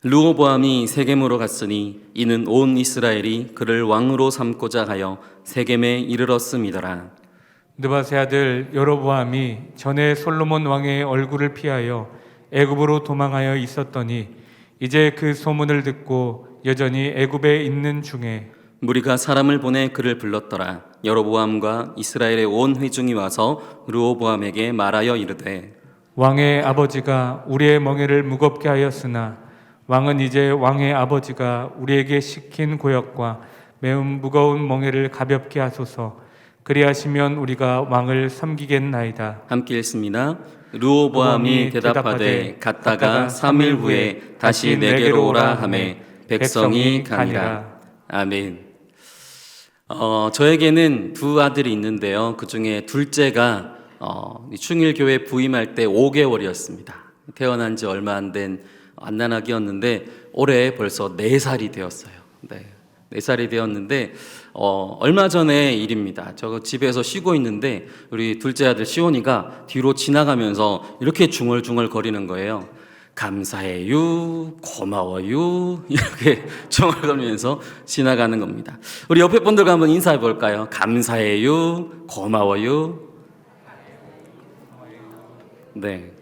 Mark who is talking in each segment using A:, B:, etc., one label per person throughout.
A: 르호보암이 세겜으로 갔으니 이는 온 이스라엘이 그를 왕으로 삼고자 하여 세겜에 이르렀음이더라.
B: 느바세 아들 여로보암이 전에 솔로몬 왕의 얼굴을 피하여 애굽으로 도망하여 있었더니 이제 그 소문을 듣고 여전히 애굽에 있는 중에
A: 무리가 사람을 보내 그를 불렀더라. 여로보암과 이스라엘의 온 회중이 와서 르호보암에게 말하여 이르되
B: 왕의 아버지가 우리의 멍에를 무겁게 하였으나 왕은 이제 왕의 아버지가 우리에게 시킨 고역과 매우 무거운 멍에를 가볍게 하소서. 그리하시면 우리가 왕을 섬기겠나이다.
A: 함께 읽습니다. 르호보암이 대답하되 갔다가 3일 후에 다시 내게로 오라 하매 백성이 가니라. 아멘. 저에게는 두 아들이 있는데요. 그 중에 둘째가 충일교회 부임할 때 5개월이었습니다. 태어난 지 얼마 안 된 안난아기였는데 올해 벌써 4살이 되었어요. 네, 4살이 되었는데 얼마 전의 일입니다. 저 집에서 쉬고 있는데 우리 둘째 아들 시온이가 뒤로 지나가면서 이렇게 중얼중얼 거리는 거예요. 감사해요, 고마워요, 이렇게 중얼거리면서 지나가는 겁니다. 우리 옆에 분들과 한번 인사해 볼까요? 감사해요, 고마워요. 네,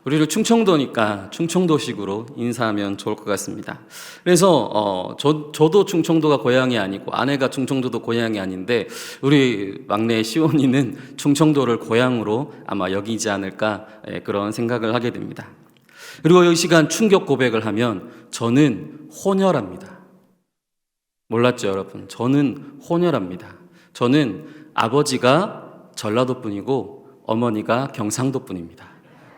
A: 우리를 충청도니까 충청도식으로 인사하면 좋을 것 같습니다. 그래서 저도 충청도가 고향이 아니고 아내가 충청도도 고향이 아닌데 우리 막내 시온이는 충청도를 고향으로 아마 여기지 않을까 그런 생각을 하게 됩니다. 그리고 이 시간 충격 고백을 하면 저는 혼혈합니다. 몰랐죠, 여러분? 저는 혼혈합니다. 저는 아버지가 전라도 분이고 어머니가 경상도 분입니다.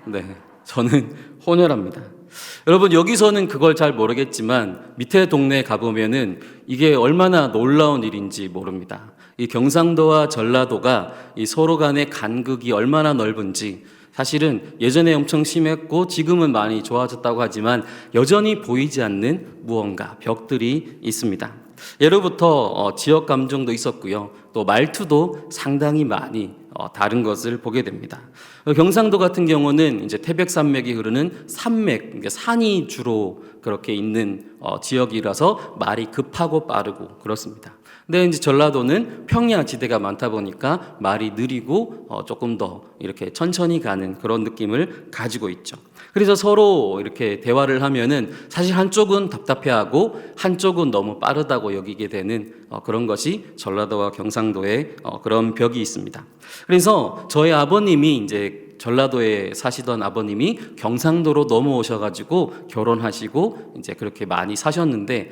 A: 네, 저는 혼혈합니다. 여러분, 여기서는 그걸 잘 모르겠지만 밑에 동네에 가보면은 이게 얼마나 놀라운 일인지 모릅니다. 이 경상도와 전라도가 이 서로 간의 간극이 얼마나 넓은지 사실은 예전에 엄청 심했고 지금은 많이 좋아졌다고 하지만 여전히 보이지 않는 무언가 벽들이 있습니다. 예로부터 지역 감정도 있었고요. 또 말투도 상당히 많이 다른 것을 보게 됩니다. 경상도 같은 경우는 이제 태백산맥이 흐르는 산맥, 그러니까 산이 주로 그렇게 있는 지역이라서 말이 급하고 빠르고 그렇습니다. 근데 이제 전라도는 평야 지대가 많다 보니까 말이 느리고 조금 더 이렇게 천천히 가는 그런 느낌을 가지고 있죠. 그래서 서로 이렇게 대화를 하면은 사실 한쪽은 답답해하고 한쪽은 너무 빠르다고 여기게 되는 그런 것이 전라도와 경상도의 그런 벽이 있습니다. 그래서 저희 아버님이 이제 전라도에 사시던 아버님이 경상도로 넘어오셔가지고 결혼하시고 이제 그렇게 많이 사셨는데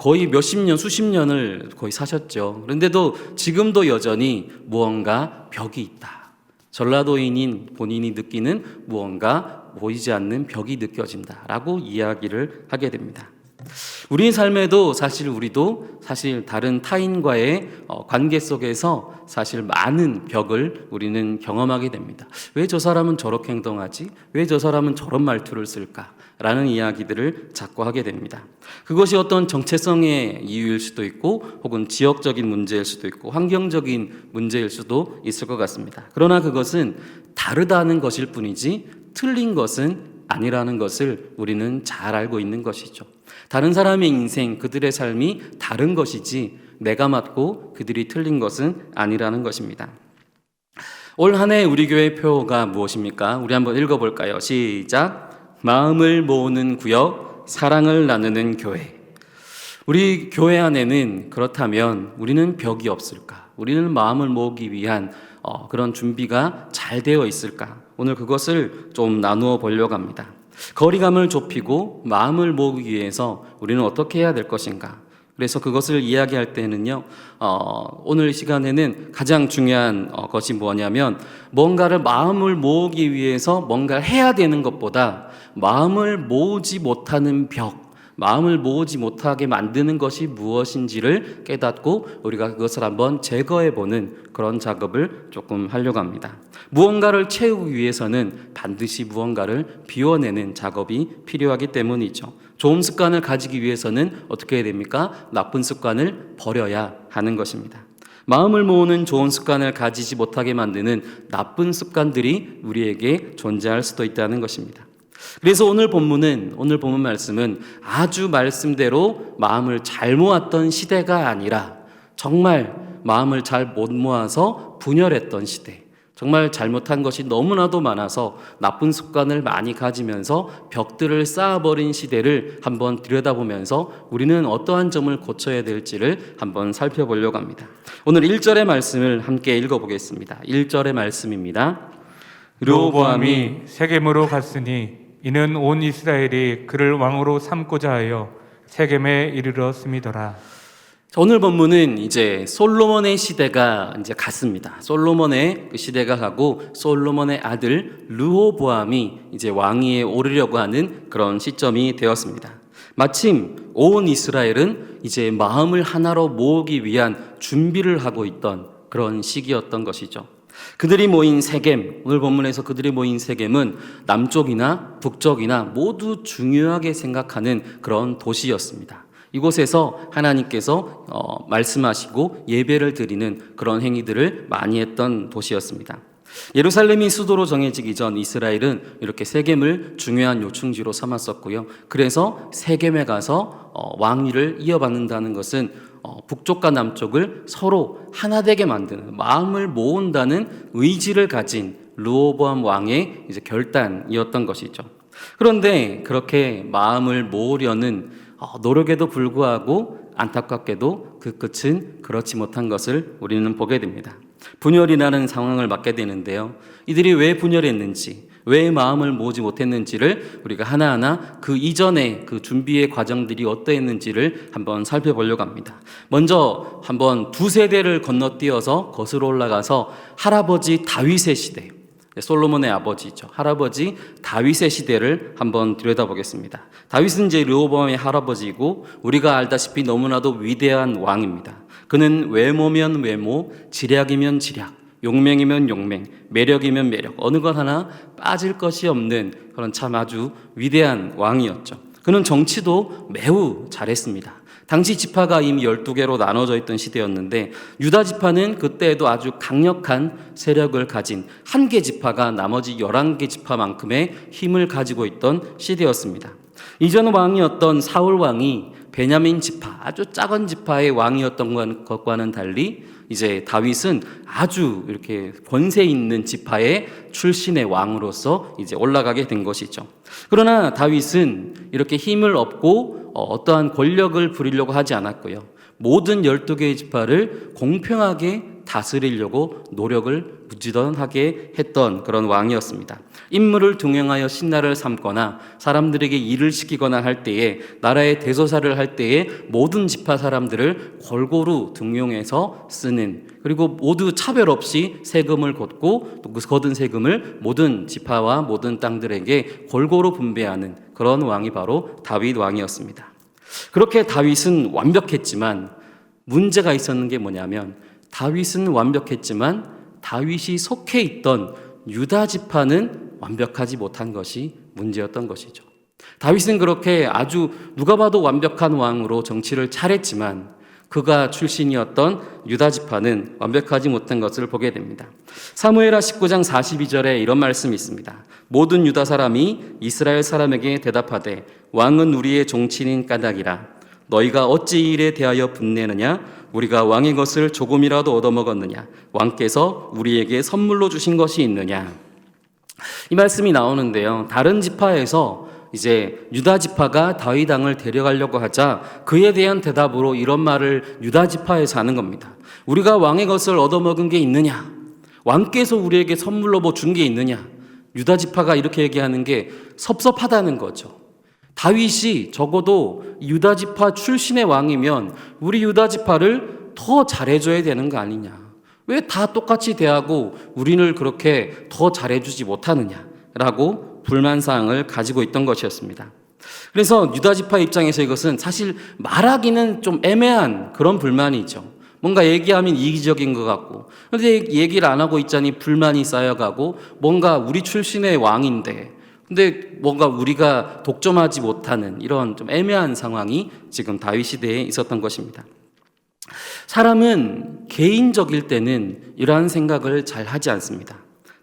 A: 거의 몇십 년, 수십 년을 거의 사셨죠. 그런데도 지금도 여전히 무언가 벽이 있다. 전라도인인 본인이 느끼는 무언가 보이지 않는 벽이 느껴진다라고 이야기를 하게 됩니다. 우리 삶에도 우리도 다른 타인과의 관계 속에서 사실 많은 벽을 우리는 경험하게 됩니다. 왜 저 사람은 저렇게 행동하지? 왜 저 사람은 저런 말투를 쓸까? 라는 이야기들을 자꾸 하게 됩니다. 그것이 어떤 정체성의 이유일 수도 있고 혹은 지역적인 문제일 수도 있고 환경적인 문제일 수도 있을 것 같습니다. 그러나 그것은 다르다는 것일 뿐이지 틀린 것은 아니라는 것을 우리는 잘 알고 있는 것이죠. 다른 사람의 인생, 그들의 삶이 다른 것이지 내가 맞고 그들이 틀린 것은 아니라는 것입니다. 올 한 해 우리 교회 표가 무엇입니까? 우리 한번 읽어볼까요? 시작! 마음을 모으는 구역, 사랑을 나누는 교회. 우리 교회 안에는 그렇다면 우리는 벽이 없을까? 우리는 마음을 모으기 위한 그런 준비가 잘 되어 있을까? 오늘 그것을 좀 나누어 보려고 합니다. 거리감을 좁히고 마음을 모으기 위해서 우리는 어떻게 해야 될 것인가? 그래서 그것을 이야기할 때는요, 오늘 시간에는 가장 중요한 것이 뭐냐면 뭔가를 마음을 모으기 위해서 뭔가를 해야 되는 것보다 마음을 모으지 못하는 벽, 마음을 모으지 못하게 만드는 것이 무엇인지를 깨닫고 우리가 그것을 한번 제거해보는 그런 작업을 조금 하려고 합니다. 무언가를 채우기 위해서는 반드시 무언가를 비워내는 작업이 필요하기 때문이죠. 좋은 습관을 가지기 위해서는 어떻게 해야 됩니까? 나쁜 습관을 버려야 하는 것입니다. 마음을 모으는 좋은 습관을 가지지 못하게 만드는 나쁜 습관들이 우리에게 존재할 수도 있다는 것입니다. 그래서 오늘 본문 말씀은 아주 말씀대로 마음을 잘 모았던 시대가 아니라 정말 마음을 잘 못 모아서 분열했던 시대, 정말 잘못한 것이 너무나도 많아서 나쁜 습관을 많이 가지면서 벽들을 쌓아버린 시대를 한번 들여다보면서 우리는 어떠한 점을 고쳐야 될지를 한번 살펴보려고 합니다. 오늘 1절의 말씀을 함께 읽어보겠습니다. 1절의 말씀입니다.
B: 르호보암이 세겜으로 갔으니 이는 온 이스라엘이 그를 왕으로 삼고자 하여 세겜에 이르렀음이더라.
A: 오늘 본문은 이제 솔로몬의 시대가 이제 갔습니다. 솔로몬의 그 시대가 가고 솔로몬의 아들 르호보암이 이제 왕위에 오르려고 하는 그런 시점이 되었습니다. 마침 온 이스라엘은 이제 마음을 하나로 모으기 위한 준비를 하고 있던 그런 시기였던 것이죠. 그들이 모인 세겜, 오늘 본문에서 그들이 모인 세겜은 남쪽이나 북쪽이나 모두 중요하게 생각하는 그런 도시였습니다. 이곳에서 하나님께서 말씀하시고 예배를 드리는 그런 행위들을 많이 했던 도시였습니다. 예루살렘이 수도로 정해지기 전 이스라엘은 이렇게 세겜을 중요한 요충지로 삼았었고요. 그래서 세겜에 가서 왕위를 이어받는다는 것은 북쪽과 남쪽을 서로 하나 되게 만드는, 마음을 모은다는 의지를 가진 르호보암 왕의 이제 결단이었던 것이죠. 그런데 그렇게 마음을 모으려는 노력에도 불구하고 안타깝게도 그 끝은 그렇지 못한 것을 우리는 보게 됩니다. 분열이 나는 상황을 맞게 되는데요. 이들이 왜 분열했는지, 왜 마음을 모으지 못했는지를 우리가 하나하나 그 이전에 그 준비의 과정들이 어떠했는지를 한번 살펴보려고 합니다. 먼저 한번 두 세대를 건너뛰어서 거슬러 올라가서 할아버지 다윗의 시대, 솔로몬의 아버지죠. 할아버지 다윗의 시대를 한번 들여다보겠습니다. 다윗은 이제 르호보암의 할아버지이고 우리가 알다시피 너무나도 위대한 왕입니다. 그는 외모면 외모, 지략이면 지략, 용맹이면 용맹, 매력이면 매력, 어느 것 하나 빠질 것이 없는 그런 참 아주 위대한 왕이었죠. 그는 정치도 매우 잘했습니다. 당시 지파가 이미 12개로 나눠져 있던 시대였는데 유다 지파는 그때에도 아주 강력한 세력을 가진 한 개 지파가 나머지 11개 지파만큼의 힘을 가지고 있던 시대였습니다. 이전 왕이었던 사울 왕이 베냐민 지파, 아주 작은 지파의 왕이었던 것과는 달리 이제 다윗은 아주 이렇게 권세 있는 지파의 출신의 왕으로서 이제 올라가게 된 것이죠. 그러나 다윗은 이렇게 힘을 얻고 어떠한 권력을 부리려고 하지 않았고요. 모든 12개의 지파를 공평하게 다스리려고 노력을 무지던하게 했던 그런 왕이었습니다. 임무를 등용하여 신하를 삼거나 사람들에게 일을 시키거나 할 때에, 나라의 대소사를 할 때에 모든 지파 사람들을 골고루 등용해서 쓰는, 그리고 모두 차별 없이 세금을 걷고 또 그 거둔 세금을 모든 지파와 모든 땅들에게 골고루 분배하는 그런 왕이 바로 다윗 왕이었습니다. 그렇게 다윗은 완벽했지만 문제가 있었는 게 뭐냐면, 다윗은 완벽했지만 다윗이 속해 있던 유다 지파는 완벽하지 못한 것이 문제였던 것이죠. 다윗은 그렇게 아주 누가 봐도 완벽한 왕으로 정치를 잘했지만 그가 출신이었던 유다 지파는 완벽하지 못한 것을 보게 됩니다. 사무엘하 19장 42절에 이런 말씀이 있습니다. 모든 유다 사람이 이스라엘 사람에게 대답하되 왕은 우리의 종친인 까닭이라. 너희가 어찌 이 일에 대하여 분내느냐? 우리가 왕의 것을 조금이라도 얻어먹었느냐? 왕께서 우리에게 선물로 주신 것이 있느냐? 이 말씀이 나오는데요. 다른 지파에서 이제 유다 지파가 다윗 왕을 데려가려고 하자 그에 대한 대답으로 이런 말을 유다 지파에서 하는 겁니다. 우리가 왕의 것을 얻어먹은 게 있느냐? 왕께서 우리에게 선물로 뭐 준 게 있느냐? 유다 지파가 이렇게 얘기하는 게 섭섭하다는 거죠. 다윗이 적어도 유다 지파 출신의 왕이면 우리 유다 지파를 더 잘해줘야 되는 거 아니냐? 왜 다 똑같이 대하고 우리를 그렇게 더 잘해주지 못하느냐라고 불만사항을 가지고 있던 것이었습니다. 그래서 유다 지파 입장에서 이것은 사실 말하기는 좀 애매한 그런 불만이죠. 뭔가 얘기하면 이기적인 것 같고, 그런데 얘기를 안 하고 있자니 불만이 쌓여가고, 뭔가 우리 출신의 왕인데 근데 뭔가 우리가 독점하지 못하는 이런 좀 애매한 상황이 지금 다윗 시대에 있었던 것입니다. 사람은 개인적일 때는 이러한 생각을 잘 하지 않습니다.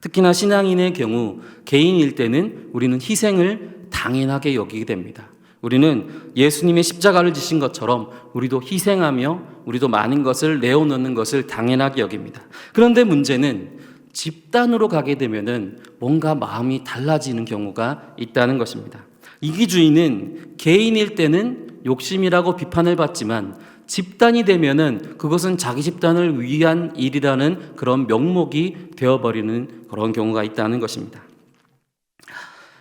A: 특히나 신앙인의 경우 개인일 때는 우리는 희생을 당연하게 여기게 됩니다. 우리는 예수님의 십자가를 지신 것처럼 우리도 희생하며 우리도 많은 것을 내어놓는 것을 당연하게 여깁니다. 그런데 문제는 집단으로 가게 되면은 뭔가 마음이 달라지는 경우가 있다는 것입니다. 이기주의는 개인일 때는 욕심이라고 비판을 받지만 집단이 되면은 그것은 자기 집단을 위한 일이라는 그런 명목이 되어버리는 그런 경우가 있다는 것입니다.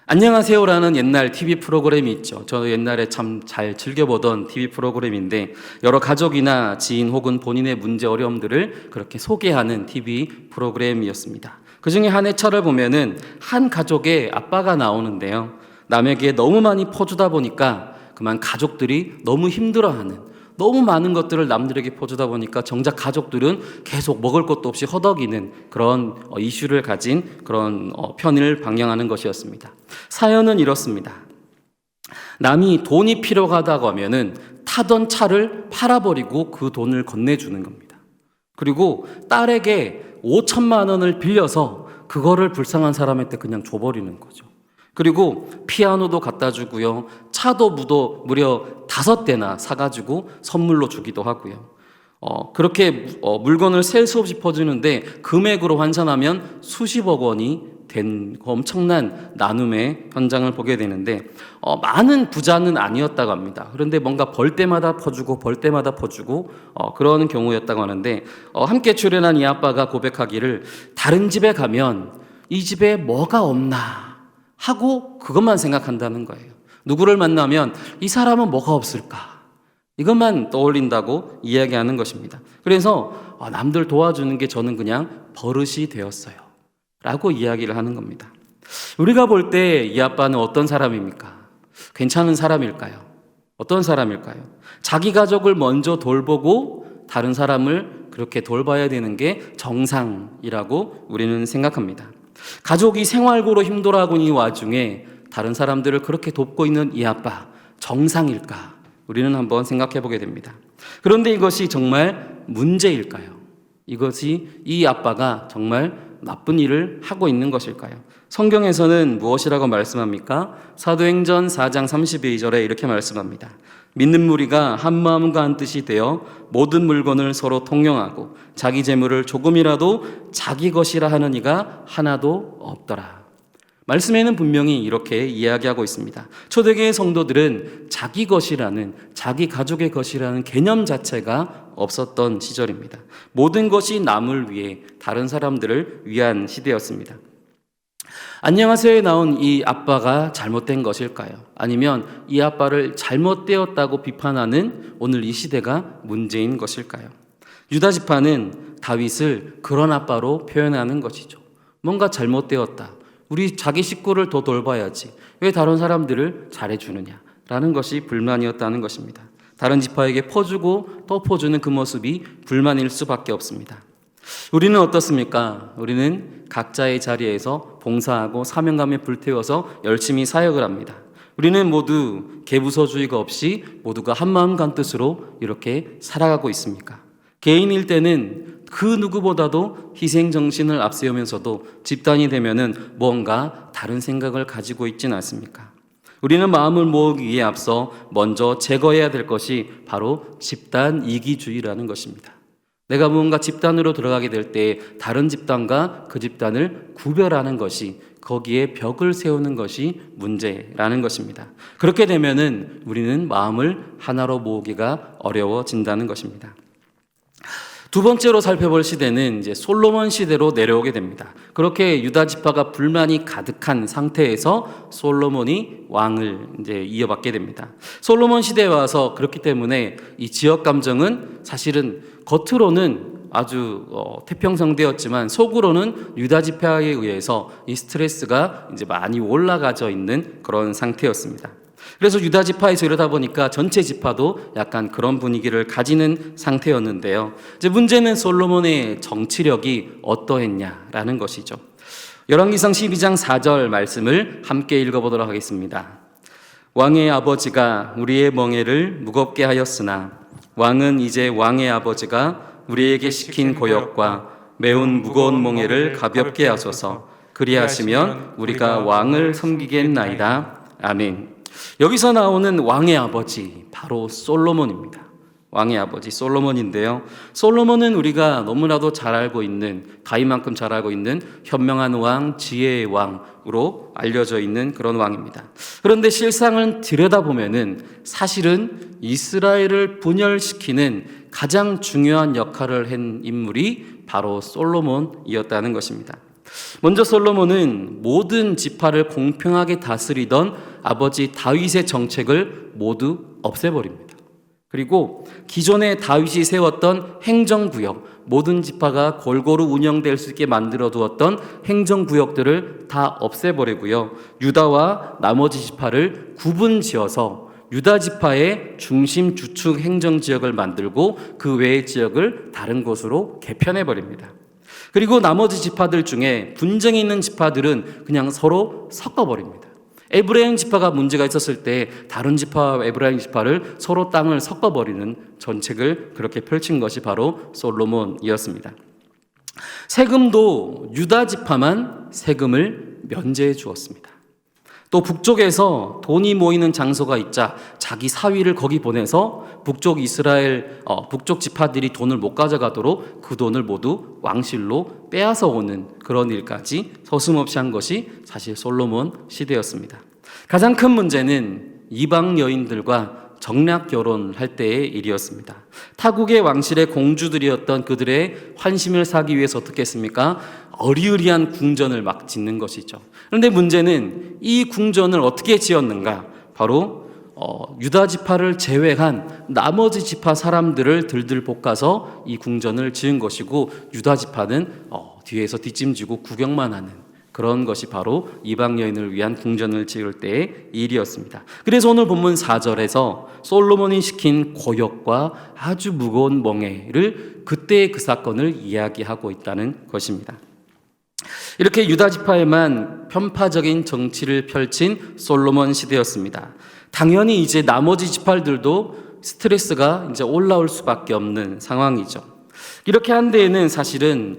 A: 안녕하세요라는 옛날 TV 프로그램이 있죠. 저도 옛날에 참 잘 즐겨보던 TV 프로그램인데 여러 가족이나 지인 혹은 본인의 문제 어려움들을 그렇게 소개하는 TV 프로그램이었습니다. 그 중에 한 회차를 보면은 한 가족의 아빠가 나오는데요. 남에게 너무 많이 퍼주다 보니까 그만 가족들이 너무 힘들어하는, 너무 많은 것들을 남들에게 퍼주다 보니까 정작 가족들은 계속 먹을 것도 없이 허덕이는 그런 이슈를 가진 그런 편을 방영하는 것이었습니다. 사연은 이렇습니다. 남이 돈이 필요하다고 하면은 타던 차를 팔아버리고 그 돈을 건네주는 겁니다. 그리고 딸에게 5천만 원을 빌려서 그거를 불쌍한 사람한테 그냥 줘버리는 거죠. 그리고 피아노도 갖다 주고요. 차도 무려 5대나 사가지고 선물로 주기도 하고요. 그렇게 물건을 셀 수 없이 퍼주는데 금액으로 환산하면 수십억 원이 된 엄청난 나눔의 현장을 보게 되는데 많은 부자는 아니었다고 합니다. 그런데 뭔가 벌 때마다 퍼주고 그러는 경우였다고 하는데 함께 출연한 이 아빠가 고백하기를 다른 집에 가면 이 집에 뭐가 없나 하고 그것만 생각한다는 거예요. 누구를 만나면 이 사람은 뭐가 없을까? 이것만 떠올린다고 이야기하는 것입니다. 그래서 남들 도와주는 게 저는 그냥 버릇이 되었어요 라고 이야기를 하는 겁니다. 우리가 볼 때 이 아빠는 어떤 사람입니까? 괜찮은 사람일까요? 어떤 사람일까요? 자기 가족을 먼저 돌보고 다른 사람을 그렇게 돌봐야 되는 게 정상이라고 우리는 생각합니다. 가족이 생활고로 힘들어하고 있는 와중에 다른 사람들을 그렇게 돕고 있는 이 아빠, 정상일까? 우리는 한번 생각해 보게 됩니다. 그런데 이것이 정말 문제일까요? 이것이 이 아빠가 정말 나쁜 일을 하고 있는 것일까요? 성경에서는 무엇이라고 말씀합니까? 사도행전 4장 32절에 이렇게 말씀합니다. 믿는 무리가 한 마음과 한 뜻이 되어 모든 물건을 서로 통용하고 자기 재물을 조금이라도 자기 것이라 하는 이가 하나도 없더라. 말씀에는 분명히 이렇게 이야기하고 있습니다. 초대교회 성도들은 자기 것이라는, 자기 가족의 것이라는 개념 자체가 없었던 시절입니다. 모든 것이 남을 위해, 다른 사람들을 위한 시대였습니다. 안녕하세요에 나온 이 아빠가 잘못된 것일까요? 아니면 이 아빠를 잘못되었다고 비판하는 오늘 이 시대가 문제인 것일까요? 유다 지파는 다윗을 그런 아빠로 표현하는 것이죠. 뭔가 잘못되었다. 우리 자기 식구를 더 돌봐야지. 왜 다른 사람들을 잘해주느냐라는 것이 불만이었다는 것입니다. 다른 지파에게 퍼주고 또 퍼주는 그 모습이 불만일 수밖에 없습니다. 우리는 어떻습니까? 우리는 각자의 자리에서 봉사하고 사명감에 불태워서 열심히 사역을 합니다. 우리는 모두 개부서주의가 없이 모두가 한마음 한뜻으로 이렇게 살아가고 있습니까? 개인일 때는 그 누구보다도 희생정신을 앞세우면서도 집단이 되면은 뭔가 다른 생각을 가지고 있지는 않습니까? 우리는 마음을 모으기 위해 앞서 먼저 제거해야 될 것이 바로 집단 이기주의라는 것입니다. 내가 무언가 집단으로 들어가게 될 때 다른 집단과 그 집단을 구별하는 것이, 거기에 벽을 세우는 것이 문제라는 것입니다. 그렇게 되면은 우리는 마음을 하나로 모으기가 어려워진다는 것입니다. 두 번째로 살펴볼 시대는 이제 솔로몬 시대로 내려오게 됩니다. 그렇게 유다 지파가 불만이 가득한 상태에서 솔로몬이 왕을 이제 이어받게 됩니다. 솔로몬 시대에 와서 그렇기 때문에 이 지역 감정은 사실은 겉으로는 아주 태평성대였지만 속으로는 유다 지파에 의해서 이 스트레스가 이제 많이 올라가져 있는 그런 상태였습니다. 그래서 유다 지파에서 이러다 보니까 전체 지파도 약간 그런 분위기를 가지는 상태였는데요. 이제 문제는 솔로몬의 정치력이 어떠했냐라는 것이죠. 열왕기상 12장 4절 말씀을 함께 읽어보도록 하겠습니다. 왕의 아버지가 우리의 멍에를 무겁게 하였으나 왕은 이제 왕의 아버지가 우리에게 시킨 고역과 매운 무거운 멍에를 가볍게 하소서. 그리하시면 우리가 왕을 섬기겠나이다. 아멘. 여기서 나오는 왕의 아버지 바로 솔로몬입니다. 왕의 아버지 솔로몬인데요. 솔로몬은 우리가 너무나도 잘 알고 있는, 다윗만큼 잘 알고 있는 현명한 왕, 지혜의 왕으로 알려져 있는 그런 왕입니다. 그런데 실상을 들여다보면은 사실은 이스라엘을 분열시키는 가장 중요한 역할을 한 인물이 바로 솔로몬이었다는 것입니다. 먼저 솔로몬은 모든 지파를 공평하게 다스리던 아버지 다윗의 정책을 모두 없애버립니다. 그리고 기존에 다윗이 세웠던 행정구역, 모든 지파가 골고루 운영될 수 있게 만들어 두었던 행정구역들을 다 없애버리고요. 유다와 나머지 지파를 구분지어서 유다 지파의 중심 주축 행정지역을 만들고 그 외의 지역을 다른 곳으로 개편해버립니다. 그리고 나머지 지파들 중에 분쟁이 있는 지파들은 그냥 서로 섞어버립니다. 에브라임 지파가 문제가 있었을 때 다른 지파와 에브라임 지파를 서로 땅을 섞어버리는 전책을 그렇게 펼친 것이 바로 솔로몬이었습니다. 세금도 유다 지파만 세금을 면제해 주었습니다. 또 북쪽에서 돈이 모이는 장소가 있자 자기 사위를 거기 보내서 북쪽 지파들이 돈을 못 가져가도록 그 돈을 모두 왕실로 빼앗아 오는 그런 일까지 서슴없이 한 것이 사실 솔로몬 시대였습니다. 가장 큰 문제는 이방 여인들과 정략 결혼할 때의 일이었습니다. 타국의 왕실의 공주들이었던 그들의 환심을 사기 위해서 어떻게 했습니까? 어리으리한 궁전을 막 짓는 것이죠. 그런데 문제는 이 궁전을 어떻게 지었는가? 바로 유다 지파를 제외한 나머지 지파 사람들을 들들 볶아서 이 궁전을 지은 것이고, 유다 지파는 뒤에서 뒷짐지고 구경만 하는 그런 것이 바로 이방 여인을 위한 궁전을 지을 때의 일이었습니다. 그래서 오늘 본문 4절에서 솔로몬이 시킨 고역과 아주 무거운 멍에를, 그때의 그 사건을 이야기하고 있다는 것입니다. 이렇게 유다 지파에만 편파적인 정치를 펼친 솔로몬 시대였습니다. 당연히 이제 나머지 지파들도 스트레스가 이제 올라올 수밖에 없는 상황이죠. 이렇게 한 데에는 사실은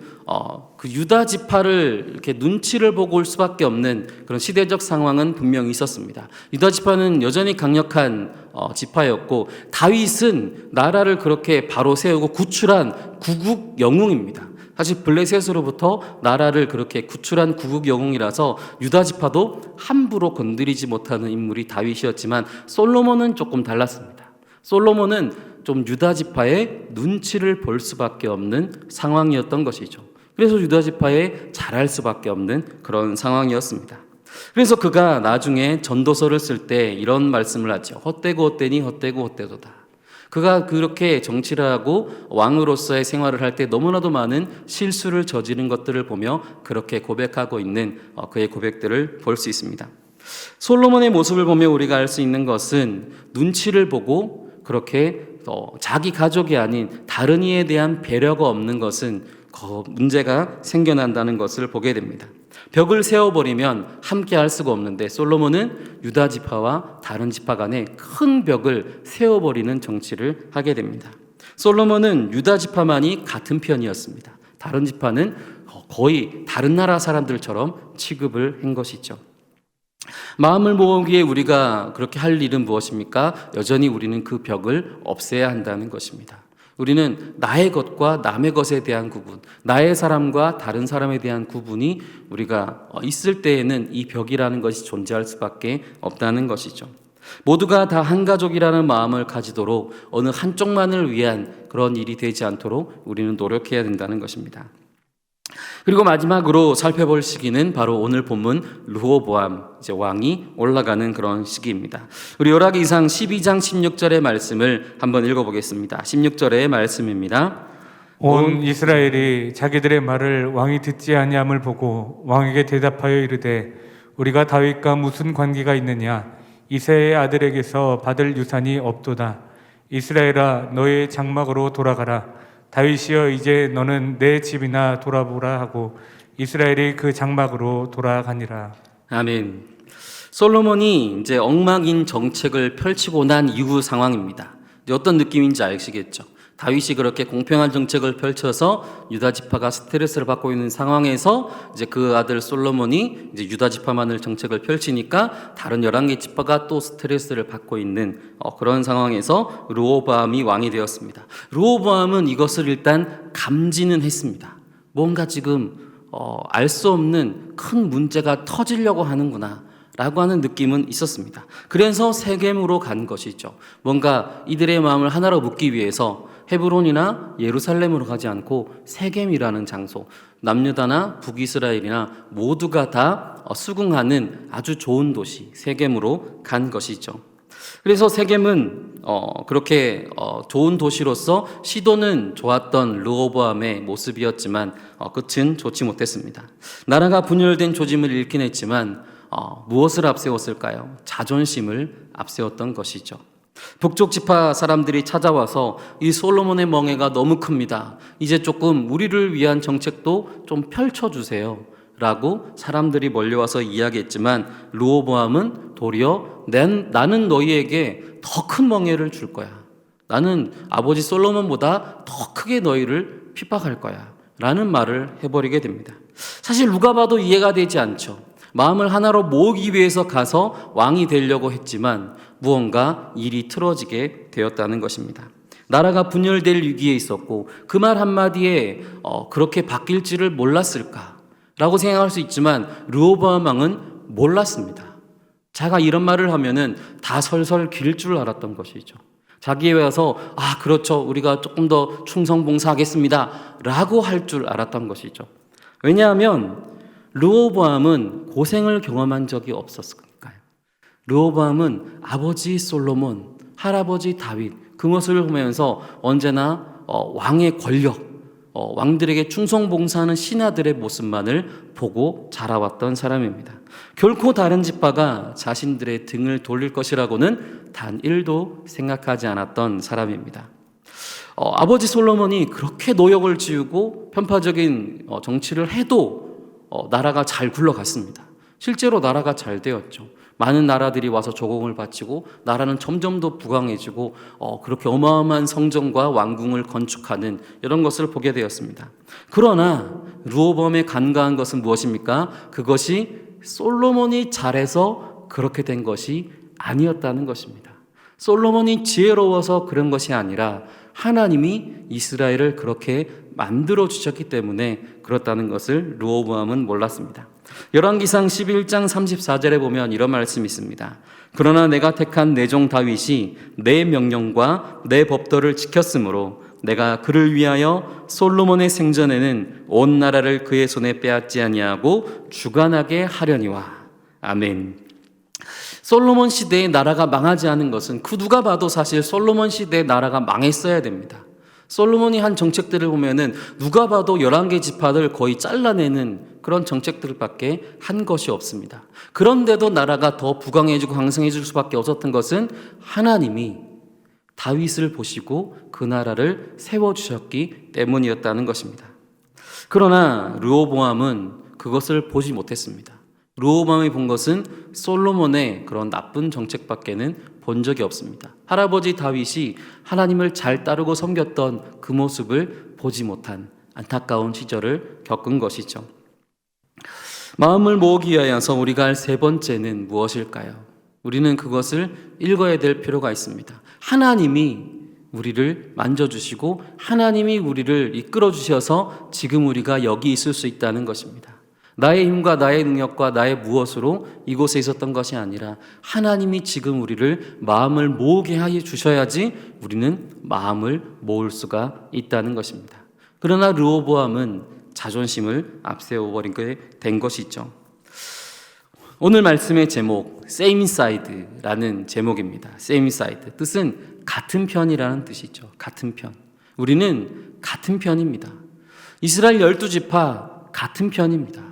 A: 그 유다 지파를 이렇게 눈치를 보고 올 수밖에 없는 그런 시대적 상황은 분명히 있었습니다. 유다 지파는 여전히 강력한 지파였고, 다윗은 나라를 그렇게 바로 세우고 구출한 구국 영웅입니다. 사실 블레셋으로부터 나라를 그렇게 구출한 구국 영웅이라서 유다 지파도 함부로 건드리지 못하는 인물이 다윗이었지만, 솔로몬은 조금 달랐습니다. 솔로몬은 좀 유다 지파의 눈치를 볼 수밖에 없는 상황이었던 것이죠. 그래서 유다 지파에 잘할 수밖에 없는 그런 상황이었습니다. 그래서 그가 나중에 전도서를 쓸 때 이런 말씀을 하죠. 헛되고 헛되니 헛되고 헛되도다. 그가 그렇게 정치를 하고 왕으로서의 생활을 할 때 너무나도 많은 실수를 저지른 것들을 보며 그렇게 고백하고 있는 그의 고백들을 볼 수 있습니다. 솔로몬의 모습을 보며 우리가 알 수 있는 것은 눈치를 보고 그렇게 자기 가족이 아닌 다른 이에 대한 배려가 없는 것은 문제가 생겨난다는 것을 보게 됩니다. 벽을 세워버리면 함께 할 수가 없는데, 솔로몬은 유다 지파와 다른 지파 간에 큰 벽을 세워버리는 정치를 하게 됩니다. 솔로몬은 유다 지파만이 같은 편이었습니다. 다른 지파는 거의 다른 나라 사람들처럼 취급을 한 것이죠. 마음을 모으기에 우리가 그렇게 할 일은 무엇입니까? 여전히 우리는 그 벽을 없애야 한다는 것입니다. 우리는 나의 것과 남의 것에 대한 구분, 나의 사람과 다른 사람에 대한 구분이 우리가 있을 때에는 이 벽이라는 것이 존재할 수밖에 없다는 것이죠. 모두가 다 한 가족이라는 마음을 가지도록 어느 한쪽만을 위한 그런 일이 되지 않도록 우리는 노력해야 된다는 것입니다. 그리고 마지막으로 살펴볼 시기는 바로 오늘 본문 르호보암, 이제 왕이 올라가는 그런 시기입니다. 우리 열왕기상 12장 16절의 말씀을 한번 읽어보겠습니다. 16절의 말씀입니다.
B: 온 이스라엘이 자기들의 말을 왕이 듣지 아니함을 보고 왕에게 대답하여 이르되 우리가 다윗과 무슨 관계가 있느냐? 이새의 아들에게서 받을 유산이 없도다. 이스라엘아, 너의 장막으로 돌아가라. 다윗이여, 이제 너는 내 집이나 돌아보라 하고 이스라엘이 그 장막으로 돌아가니라.
A: 아멘. 솔로몬이 이제 엉망인 정책을 펼치고 난 이후 상황입니다. 어떤 느낌인지 아시겠죠? 다윗이 그렇게 공평한 정책을 펼쳐서 유다 지파가 스트레스를 받고 있는 상황에서 이제 그 아들 솔로몬이 이제 유다 지파만을 정책을 펼치니까 다른 11개 지파가 또 스트레스를 받고 있는 그런 상황에서 르호보암이 왕이 되었습니다. 르호보암은 이것을 일단 감지는 했습니다. 뭔가 지금 알 수 없는 큰 문제가 터지려고 하는구나 라고 하는 느낌은 있었습니다. 그래서 세겜으로 간 것이죠. 뭔가 이들의 마음을 하나로 묶기 위해서 헤브론이나 예루살렘으로 가지 않고 세겜이라는 장소, 남유다나 북이스라엘이나 모두가 다 수긍하는 아주 좋은 도시 세겜으로 간 것이죠. 그래서 세겜은 그렇게 좋은 도시로서 시도는 좋았던 르호보암의 모습이었지만 끝은 좋지 못했습니다. 나라가 분열된 조짐을 잃긴 했지만 무엇을 앞세웠을까요? 자존심을 앞세웠던 것이죠. 북쪽 지파 사람들이 찾아와서 이 솔로몬의 멍에가 너무 큽니다. 이제 조금 우리를 위한 정책도 좀 펼쳐주세요 라고 사람들이 몰려와서 이야기했지만 르호보암은 도리어 나는 너희에게 더 큰 멍에를 줄 거야. 나는 아버지 솔로몬보다 더 크게 너희를 핍박할 거야 라는 말을 해버리게 됩니다. 사실 누가 봐도 이해가 되지 않죠. 마음을 하나로 모으기 위해서 가서 왕이 되려고 했지만 무언가 일이 틀어지게 되었다는 것입니다. 나라가 분열될 위기에 있었고 그 말 한마디에 그렇게 바뀔지를 몰랐을까라고 생각할 수 있지만 르호보암 왕은 몰랐습니다. 자가 이런 말을 하면은 다 설설 길 줄 알았던 것이죠. 자기에 와서 그렇죠, 우리가 조금 더 충성봉사하겠습니다 라고 할 줄 알았던 것이죠. 왜냐하면 르호보암은 고생을 경험한 적이 없었으니까요. 르호보암은 아버지 솔로몬, 할아버지 다윗 그 모습을 보면서 언제나 왕의 권력, 왕들에게 충성봉사하는 신하들의 모습만을 보고 자라왔던 사람입니다. 결코 다른 지파가 자신들의 등을 돌릴 것이라고는 단 1도 생각하지 않았던 사람입니다. 아버지 솔로몬이 그렇게 노역을 지우고 편파적인 정치를 해도 나라가 잘 굴러갔습니다. 실제로 나라가 잘 되었죠. 많은 나라들이 와서 조공을 바치고 나라는 점점 더 부강해지고 그렇게 어마어마한 성전과 왕궁을 건축하는 이런 것을 보게 되었습니다. 그러나 르호보암의 간과한 것은 무엇입니까? 그것이 솔로몬이 잘해서 그렇게 된 것이 아니었다는 것입니다. 솔로몬이 지혜로워서 그런 것이 아니라 하나님이 이스라엘을 그렇게 만들어 주셨기 때문에 그렇다는 것을 르호보암은 몰랐습니다. 열왕기상 11장 34절에 보면 이런 말씀이 있습니다. 그러나 내가 택한 내 종 다윗이 내 명령과 내 법도를 지켰으므로 내가 그를 위하여 솔로몬의 생전에는 온 나라를 그의 손에 빼앗지 아니하고 주관하게 하려니와. 아멘. 솔로몬 시대의 나라가 망하지 않은 것은 그 누가 봐도 사실 솔로몬 시대의 나라가 망했어야 됩니다. 솔로몬이 한 정책들을 보면은 누가 봐도 11개 지파들 거의 잘라내는 그런 정책들밖에 한 것이 없습니다. 그런데도 나라가 더 부강해지고 강성해질 수밖에 없었던 것은 하나님이 다윗을 보시고 그 나라를 세워주셨기 때문이었다는 것입니다. 그러나 르호보암은 그것을 보지 못했습니다. 르호보암이 본 것은 솔로몬의 그런 나쁜 정책밖에는 본 적이 없습니다. 할아버지 다윗이 하나님을 잘 따르고 섬겼던 그 모습을 보지 못한 안타까운 시절을 겪은 것이죠. 마음을 모으기 위하여서 우리가 할 세 번째는 무엇일까요? 우리는 그것을 읽어야 될 필요가 있습니다. 하나님이 우리를 만져주시고 하나님이 우리를 이끌어 주셔서 지금 우리가 여기 있을 수 있다는 것입니다. 나의 힘과 나의 능력과 나의 무엇으로 이곳에 있었던 것이 아니라 하나님이 지금 우리를 마음을 모으게 해 주셔야지 우리는 마음을 모을 수가 있다는 것입니다. 그러나 르호보암은 자존심을 앞세워버리게 된 것이죠. 오늘 말씀의 제목 Same Side라는 제목입니다. Same Side 뜻은 같은 편이라는 뜻이죠. 같은 편. 우리는 같은 편입니다. 이스라엘 12지파 같은 편입니다.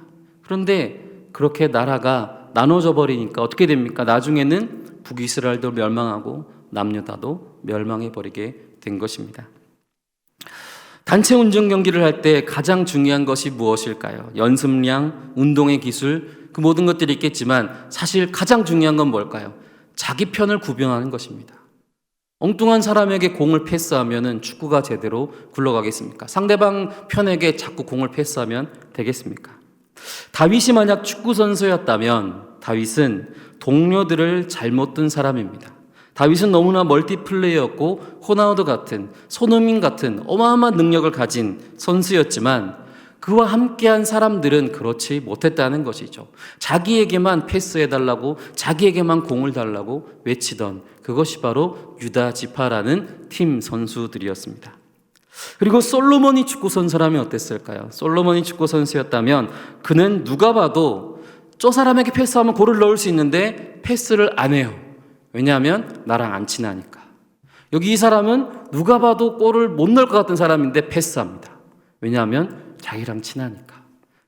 A: 그런데 그렇게 나라가 나눠져 버리니까 어떻게 됩니까? 나중에는 북이스라엘도 멸망하고 남유다도 멸망해 버리게 된 것입니다. 단체 운전 경기를 할 때 가장 중요한 것이 무엇일까요? 연습량, 운동의 기술, 그 모든 것들이 있겠지만 사실 가장 중요한 건 뭘까요? 자기 편을 구별하는 것입니다. 엉뚱한 사람에게 공을 패스하면은 축구가 제대로 굴러가겠습니까? 상대방 편에게 자꾸 공을 패스하면 되겠습니까? 다윗이 만약 축구 선수였다면 다윗은 동료들을 잘못 둔 사람입니다. 다윗은 너무나 멀티플레이였고 호나우두 같은, 손흥민 같은 어마어마한 능력을 가진 선수였지만 그와 함께한 사람들은 그렇지 못했다는 것이죠. 자기에게만 패스해달라고, 자기에게만 공을 달라고 외치던 그것이 바로 유다 지파라는 팀 선수들이었습니다. 그리고 솔로몬이 축구 선수라면 어땠을까요? 솔로몬이 축구 선수였다면 그는 누가 봐도 저 사람에게 패스하면 골을 넣을 수 있는데 패스를 안 해요. 왜냐하면 나랑 안 친하니까. 여기 이 사람은 누가 봐도 골을 못 넣을 것 같은 사람인데 패스합니다. 왜냐하면 자기랑 친하니까.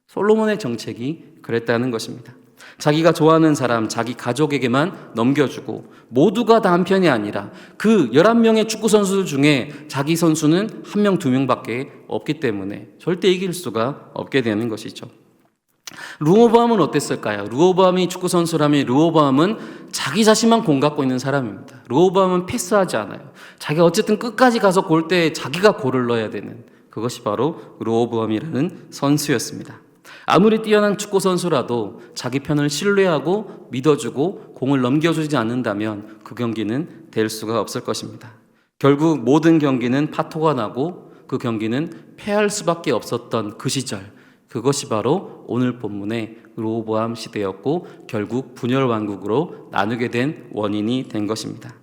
A: 솔로몬의 정책이 그랬다는 것입니다. 자기가 좋아하는 사람, 자기 가족에게만 넘겨주고 모두가 다 한 편이 아니라 그 11명의 축구 선수들 중에 자기 선수는 1명, 2명밖에 없기 때문에 절대 이길 수가 없게 되는 것이죠. 르호보암은 어땠을까요? 르호보암이 축구 선수라면 르호보암은 자기 자신만 공 갖고 있는 사람입니다. 르호보암은 패스하지 않아요. 자기가 어쨌든 끝까지 가서 골대에 자기가 골을 넣어야 되는 그것이 바로 르호보암이라는 선수였습니다. 아무리 뛰어난 축구 선수라도 자기 편을 신뢰하고 믿어주고 공을 넘겨주지 않는다면 그 경기는 될 수가 없을 것입니다. 결국 모든 경기는 파토가 나고 그 경기는 패할 수밖에 없었던 그 시절, 그것이 바로 오늘 본문의 르호보암 시대였고 결국 분열 왕국으로 나누게 된 원인이 된 것입니다.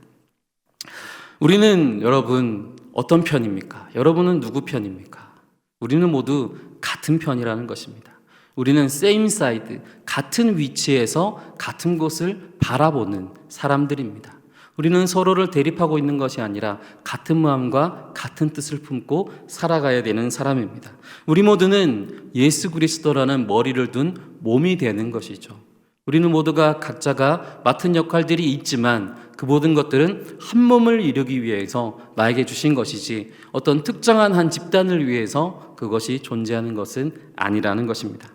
A: 우리는 여러분 어떤 편입니까? 여러분은 누구 편입니까? 우리는 모두 같은 편이라는 것입니다. 우리는 same side, 같은 위치에서 같은 곳을 바라보는 사람들입니다. 우리는 서로를 대립하고 있는 것이 아니라 같은 마음과 같은 뜻을 품고 살아가야 되는 사람입니다. 우리 모두는 예수 그리스도라는 머리를 둔 몸이 되는 것이죠. 우리는 모두가 각자가 맡은 역할들이 있지만 그 모든 것들은 한 몸을 이루기 위해서 나에게 주신 것이지 어떤 특정한 한 집단을 위해서 그것이 존재하는 것은 아니라는 것입니다.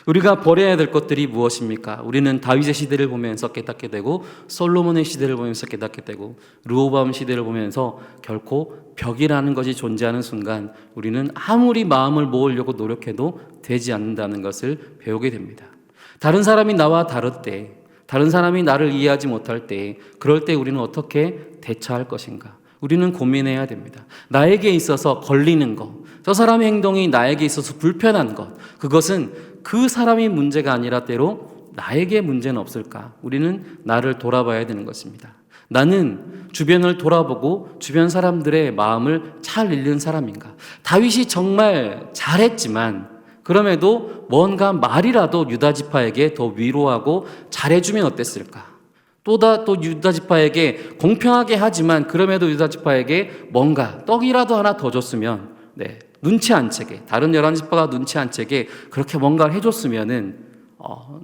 A: 우리가 버려야 될 것들이 무엇입니까? 우리는 다윗의 시대를 보면서 깨닫게 되고 솔로몬의 시대를 보면서 깨닫게 되고 르호보암 시대를 보면서 결코 벽이라는 것이 존재하는 순간 우리는 아무리 마음을 모으려고 노력해도 되지 않는다는 것을 배우게 됩니다. 다른 사람이 나와 다를 때, 다른 사람이 나를 이해하지 못할 때, 그럴 때 우리는 어떻게 대처할 것인가? 우리는 고민해야 됩니다. 나에게 있어서 걸리는 것, 저 사람의 행동이 나에게 있어서 불편한 것, 그것은 그 사람이 문제가 아니라 때로 나에게 문제는 없을까? 우리는 나를 돌아봐야 되는 것입니다. 나는 주변을 돌아보고 주변 사람들의 마음을 잘 읽는 사람인가? 다윗이 정말 잘했지만 그럼에도 뭔가 말이라도 유다 지파에게 더 위로하고 잘해주면 어땠을까? 또 유다 지파에게 공평하게 하지만 그럼에도 유다 지파에게 뭔가 떡이라도 하나 더 줬으면 눈치 안 채게 다른 11지파가 눈치 안 채게 그렇게 뭔가를 해줬으면은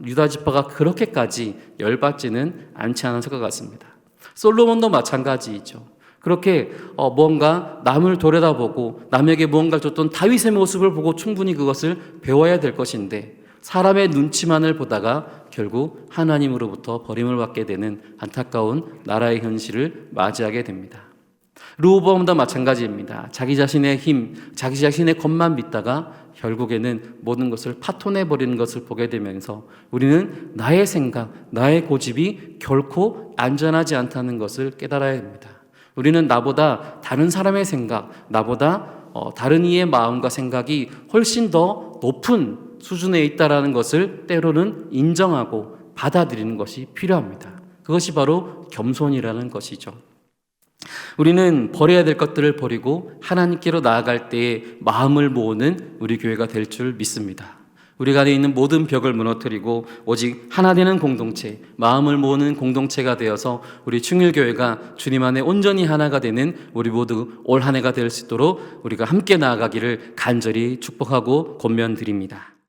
A: 유다 지파가 그렇게까지 열받지는 않지 않았을 것 같습니다. 솔로몬도 마찬가지이죠. 그렇게 뭔가 남을 돌아다보고 남에게 무언가를 줬던 다윗의 모습을 보고 충분히 그것을 배워야 될 것인데 사람의 눈치만을 보다가 결국 하나님으로부터 버림을 받게 되는 안타까운 나라의 현실을 맞이하게 됩니다. 르호보암도 마찬가지입니다. 자기 자신의 힘, 자기 자신의 것만 믿다가 결국에는 모든 것을 파토내버리는 것을 보게 되면서 우리는 나의 생각, 나의 고집이 결코 안전하지 않다는 것을 깨달아야 됩니다. 우리는 나보다 다른 사람의 생각, 나보다 다른 이의 마음과 생각이 훨씬 더 높은 수준에 있다는 것을 때로는 인정하고 받아들이는 것이 필요합니다. 그것이 바로 겸손이라는 것이죠. 우리는 버려야 될 것들을 버리고 하나님께로 나아갈 때에 마음을 모으는 우리 교회가 될 줄 믿습니다. 우리 안에 있는 모든 벽을 무너뜨리고 오직 하나 되는 공동체, 마음을 모으는 공동체가 되어서 우리 충일교회가 주님 안에 온전히 하나가 되는 우리 모두 올 한 해가 될 수 있도록 우리가 함께 나아가기를 간절히 축복하고 권면드립니다.